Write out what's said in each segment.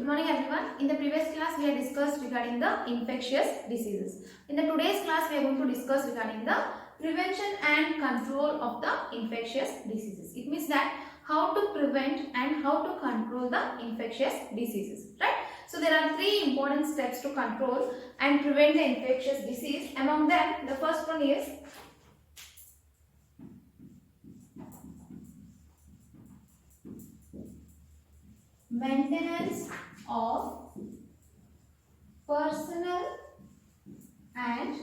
Good morning everyone. In the previous class we had discussed regarding the infectious diseases. In the today's class we are going to discuss regarding the prevention and control of the infectious diseases. It means that how to prevent and how to control the infectious diseases, right? So there are three important steps to control and prevent the infectious disease. Among them, the first one is maintenance of personal and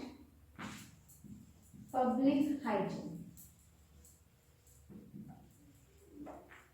public hygiene.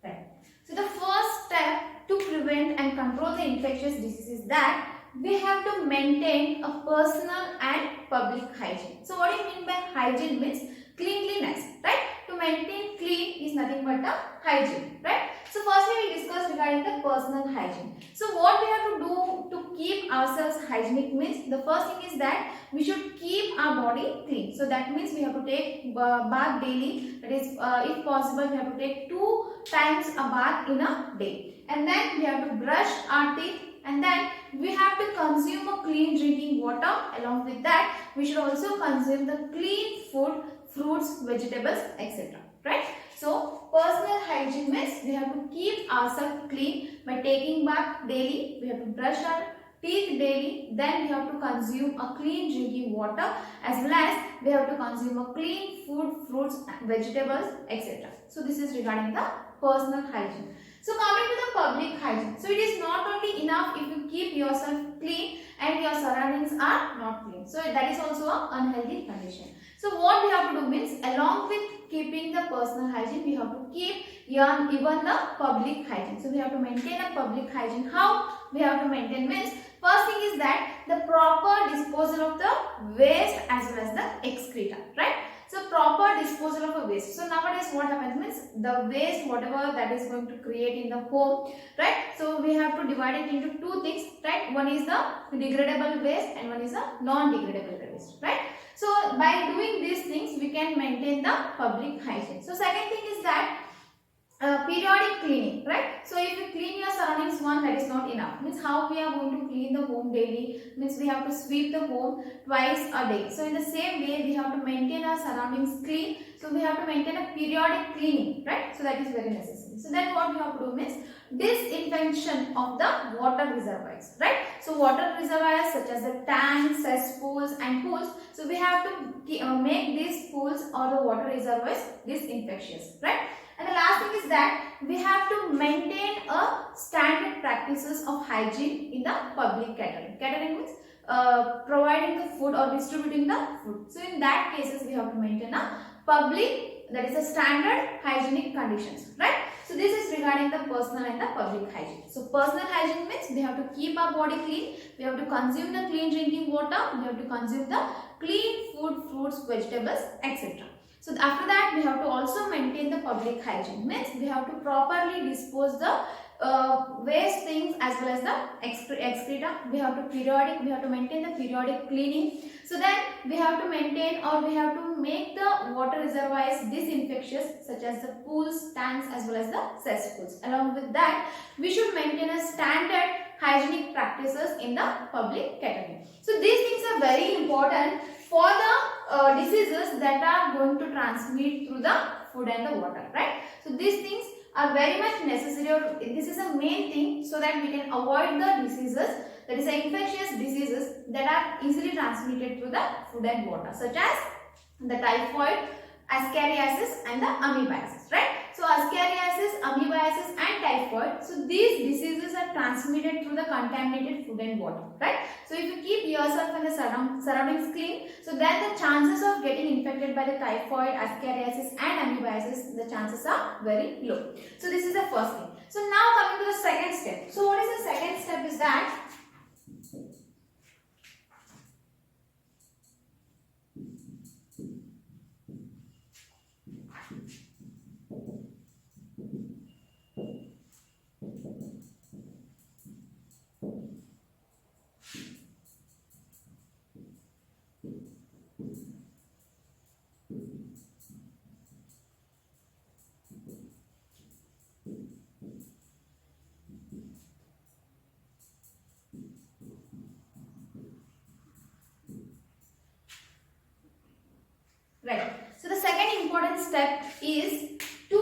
Right. So the first step to prevent and control the infectious disease is that we have to maintain a personal and public hygiene. So what do you mean by hygiene? Means cleanliness, right? To maintain clean is nothing but the hygiene, right? So firstly we discuss regarding the personal hygiene. So what we have to do to keep ourselves hygienic means the first thing is that we should keep our body clean. So that means we have to take bath daily. That is, if possible, we have to take 2 times a bath in a day. And then we have to brush our teeth. And then we have to consume a clean drinking water. Along with that, we should also consume the clean food, fruits, vegetables, etc. Right? So personal hygiene means we have to keep ourselves clean by taking bath daily. We have to brush our teeth daily. Then we have to consume a clean drinking water, as well as we have to consume a clean food, fruits, vegetables, etc. So this is regarding the personal hygiene. So coming to the public hygiene. So it is not only enough if you keep yourself clean and your surroundings are not clean. So that is also an unhealthy condition. So what we have to do means, along with keeping the personal hygiene, we have to keep even the public hygiene. So we have to maintain a public hygiene. How we have to maintain means, first thing is that the proper disposal of the waste as well as the excreta, right? So proper disposal of a waste. So nowadays what happens means, the waste whatever that is going to create in the home, right? So we have to divide it into two things, right? One is the degradable waste and one is the non-degradable waste, right? So by doing these things we can maintain the public hygiene. So second thing is that periodic cleaning, right? So if you clean your surroundings once, that is not enough. Means how we are going to clean the home daily? Means we have to sweep the home twice a day. So in the same way we have to maintain our surroundings clean. So we have to maintain a periodic cleaning, right? So that is very necessary. So then what we have to do means disinfection of the water reservoirs, right? So water reservoirs such as the tanks, cesspools and pools. So we have to make these pools or the water reservoirs disinfectious, right? And the last thing is that we have to maintain a standard practices of hygiene in the public catering. Catering means providing the food or distributing the food. So in that cases we have to maintain a public, that is a standard hygienic conditions, right? So this is regarding the personal and the public hygiene. So personal hygiene means we have to keep our body clean, we have to consume the clean drinking water, we have to consume the clean food, fruits, vegetables, etc. So after that we have to also maintain the public hygiene, means we have to properly dispose the waste things as well as the excreta. We have to maintain the periodic cleaning. So then we have to maintain or we have to make the water reservoirs disinfectious, such as the pools, tanks as well as the cesspools. Along with that we should maintain a standard hygienic practices in the public catering. So these things are very important for the diseases that are going to transmit through the food and the water, right? So these things are very much necessary, or this is a main thing, so that we can avoid the diseases, that is infectious diseases that are easily transmitted through the food and water, such as the typhoid, ascariasis and the amoebiasis, right? So ascariasis, amoebiasis and typhoid, so these diseases are transmitted through the contaminated food and water, right? So if you keep yourself and the surroundings clean, so then the chances of getting infected by the typhoid, ascariasis and amoebiasis, the chances are very low. So this is the first thing. So now coming to the second step. So what is the second step is that step is to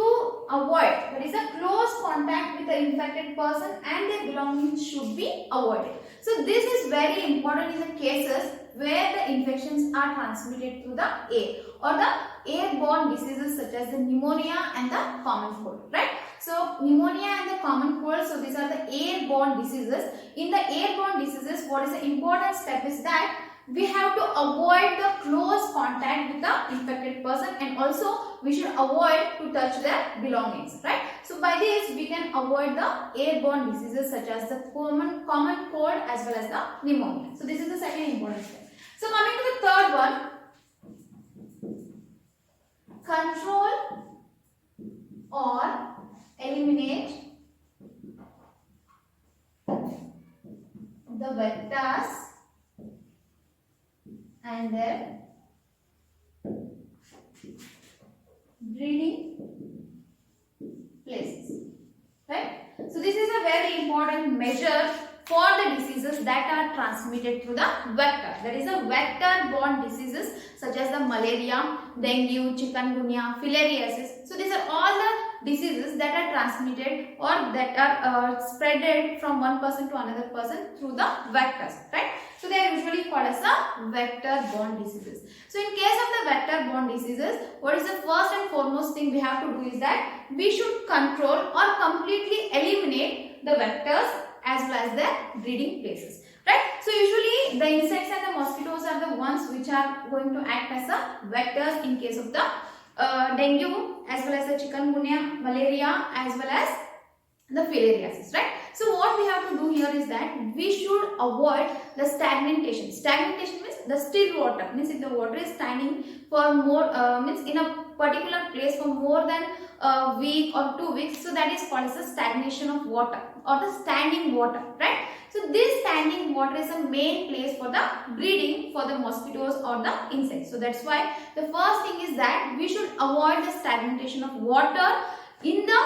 avoid, that is a close contact with the infected person and their belongings should be avoided. So this is very important in the cases where the infections are transmitted through the air or the airborne diseases such as the pneumonia and the common cold, right? So pneumonia and the common cold, so these are the airborne diseases. In the airborne diseases, what is the important step is that we have to avoid the close contact with the infected person and also we should avoid to touch their belongings, right? So by this we can avoid the airborne diseases such as the common cold as well as the pneumonia. So this is the second important step. So coming to the third one, control or eliminate the vectors and their breeding places, right? So this is a very important measure for the diseases that are transmitted through the vector. That is a vector-borne diseases such as the malaria, dengue, chikungunya, filariasis. So these are all the diseases that are transmitted or that are spreaded from one person to another person through the vectors, right? So they are usually called as the vector-borne diseases. So in case of the vector-borne diseases, what is the first and foremost thing we have to do is that we should control or completely eliminate the vectors as well as their breeding places, right? So usually the insects and the mosquitoes are the ones which are going to act as the vectors in case of the dengue as well as the chikungunya, malaria as well as the filariasis, right? So what we have to do here is that we should avoid the stagnation. Stagnation means the still water, means if the water is standing for more, means in a particular place for more than a week or 2 weeks, so that is called as the stagnation of water or the standing water, right? So this standing water is a main place for the breeding for the mosquitoes or the insects. So that's why the first thing is that we should avoid the stagnation of water in the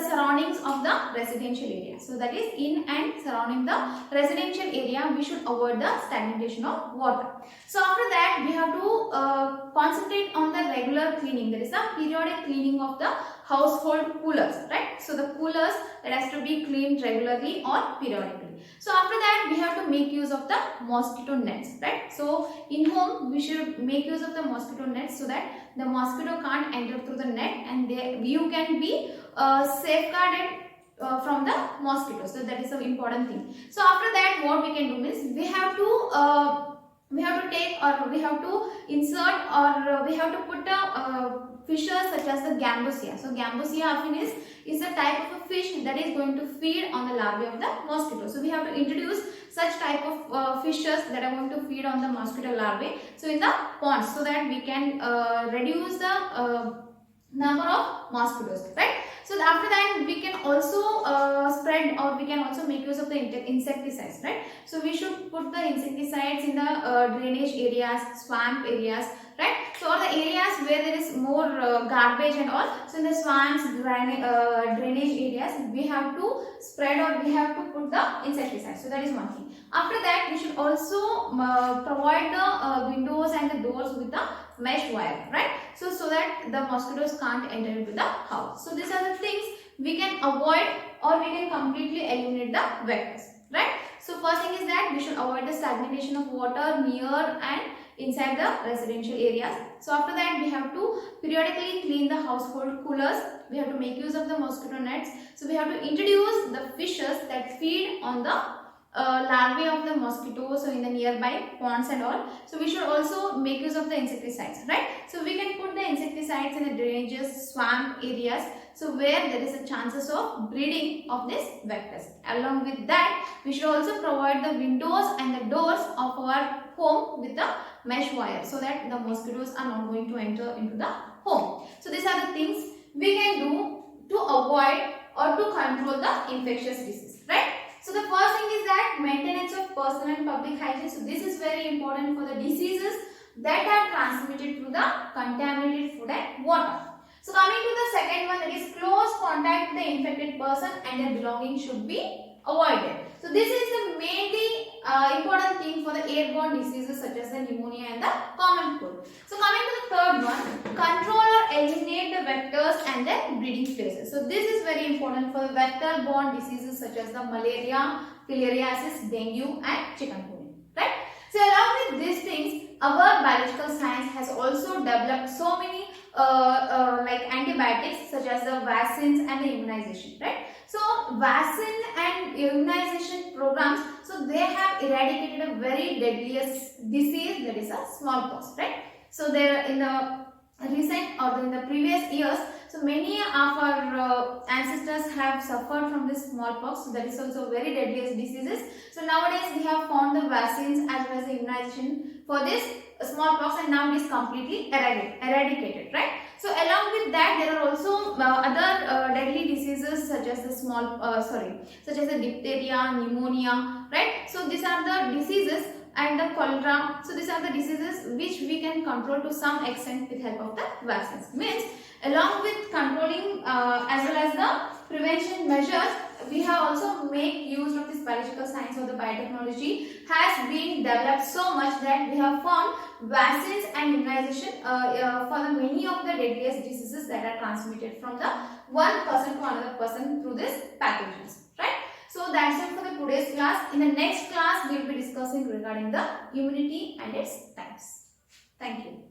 surroundings of the residential area. So that is in and surrounding the residential area, we should avoid the stagnation of water. So after that, we have to concentrate on the regular cleaning. There is a periodic cleaning of the household coolers, right? So the coolers that has to be cleaned regularly or periodically. So after that, we have to make use of the mosquito nets, right? So in home, we should make use of the mosquito nets so that the mosquito can't enter through the net and you can be safeguarded from the mosquitoes. So that is an important thing. So after that, what we can do is we have to take or we have to insert or we have to put a fishes such as the gambusia. So gambusia affinis is a type of a fish that is going to feed on the larvae of the mosquito. So we have to introduce such type of fishes that are going to feed on the mosquito larvae. So in the ponds, so that we can reduce the number of mosquitoes, right? So after that, we can also spread or we can also make use of the insecticides, right? So we should put the insecticides in the drainage areas, swamp areas, right? So all the areas where there is more garbage and all, so in the swamps, drainage areas, we have to spread or we have to put the insecticides. So that is one thing. After that, we should also provide the windows and the doors with the mesh wire, right? So that the mosquitoes can't enter into the house. So these are the things we can avoid or we can completely eliminate the vectors, right? So first thing is that we should avoid the stagnation of water near and inside the residential areas. So after that, we have to periodically clean the household coolers. We have to make use of the mosquito nets. So we have to introduce the fishes that feed on the larvae of the mosquitoes, so in the nearby ponds and all. So we should also make use of the insecticides, right? So we can put the insecticides in the drainages, swamp areas, so where there is a chances of breeding of these vectors. Along with that, we should also provide the windows and the doors of our home with the mesh wire so that the mosquitoes are not going to enter into the home. So these are the things we can do to avoid or to control the infectious disease, right? So the first thing is that maintenance of personal and public hygiene. So this is very important for the diseases that are transmitted through the contaminated food and water. So coming to the second one, that is close contact with the infected person and their belongings should be avoided. So this is the mainly important thing for the airborne diseases such as the pneumonia and the common cold. So coming to the third one, control or eliminate the vectors and their breeding places. So this is very important for the vector-borne diseases such as the malaria, filariasis, dengue and chikungunya, right? So along with these things, our biological science has also developed so many like antibiotics such as the vaccines and the immunization, right? So vaccine and immunization programs, so they have eradicated a very deadliest disease, that is a smallpox, right? So there in the recent or in the previous years, so many of our ancestors have suffered from this smallpox. So that is also very deadliest diseases. So nowadays we have found the vaccines as well as the immunization for this smallpox, and now it is completely eradicated, right? So along with that, there are also other deadly diseases such as the such as the diphtheria, pneumonia, right? So these are the diseases, and the cholera. So these are the diseases which we can control to some extent with help of the vaccines. Means along with controlling as well as the prevention measures, we have also make use of this biological science or the biotechnology has been developed so much that we have found vaccines and immunization for the many of the deadliest diseases that are transmitted from the one person to another person through these pathogens, right? So that's it for the today's class. In the next class, we will be discussing regarding the immunity and its types. Thank you.